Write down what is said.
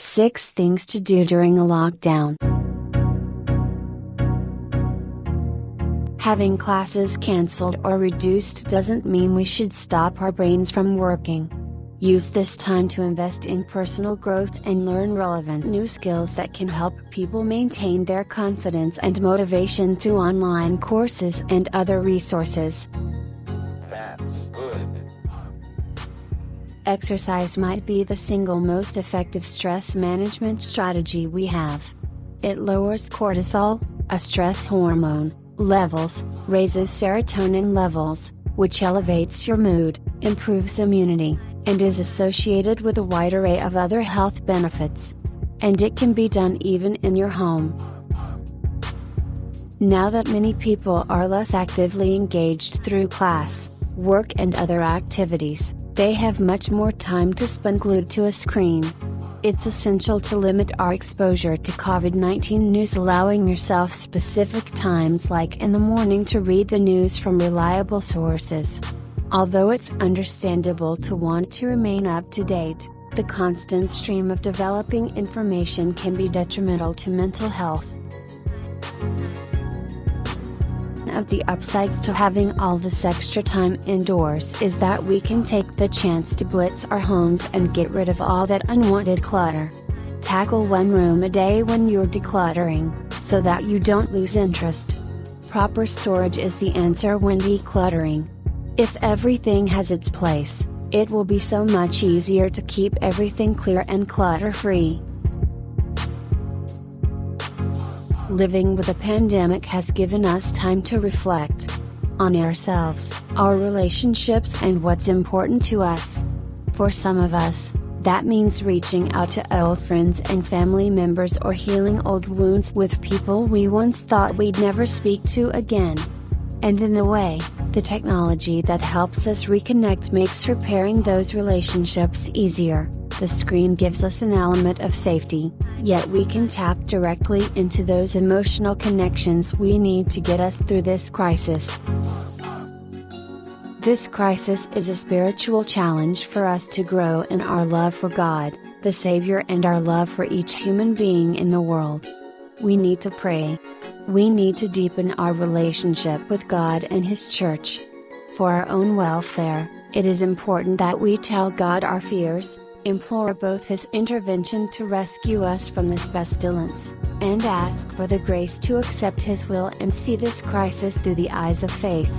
6 Things to Do During a Lockdown. Having classes cancelled or reduced doesn't mean we should stop our brains from working. Use this time to invest in personal growth and learn relevant new skills that can help people maintain their confidence and motivation through online courses and other resources. That's good. Exercise might be the single most effective stress management strategy we have. It lowers cortisol, a stress hormone, levels, raises serotonin levels, which elevates your mood, improves immunity, and is associated with a wide array of other health benefits. And it can be done even in your home. Now that many people are less actively engaged through class, work and other activities, they have much more time to spend glued to a screen. It's essential to limit our exposure to COVID-19 news, allowing yourself specific times like in the morning to read the news from reliable sources. Although it's understandable to want to remain up to date, the constant stream of developing information can be detrimental to mental health. One of the upsides to having all this extra time indoors is that we can take the chance to blitz our homes and get rid of all that unwanted clutter. Tackle one room a day when you're decluttering, so that you don't lose interest. Proper storage is the answer when decluttering. If everything has its place, it will be so much easier to keep everything clear and clutter-free. Living with a pandemic has given us time to reflect on ourselves, our relationships, and what's important to us. For some of us, that means reaching out to old friends and family members or healing old wounds with people we once thought we'd never speak to again. And in a way, the technology that helps us reconnect makes repairing those relationships easier. The screen gives us an element of safety, yet we can tap directly into those emotional connections we need to get us through this crisis. This crisis is a spiritual challenge for us to grow in our love for God, the Savior, and our love for each human being in the world. We need to pray. We need to deepen our relationship with God and His Church. For our own welfare, it is important that we tell God our fears, implore both His intervention to rescue us from this pestilence, and ask for the grace to accept His will and see this crisis through the eyes of faith.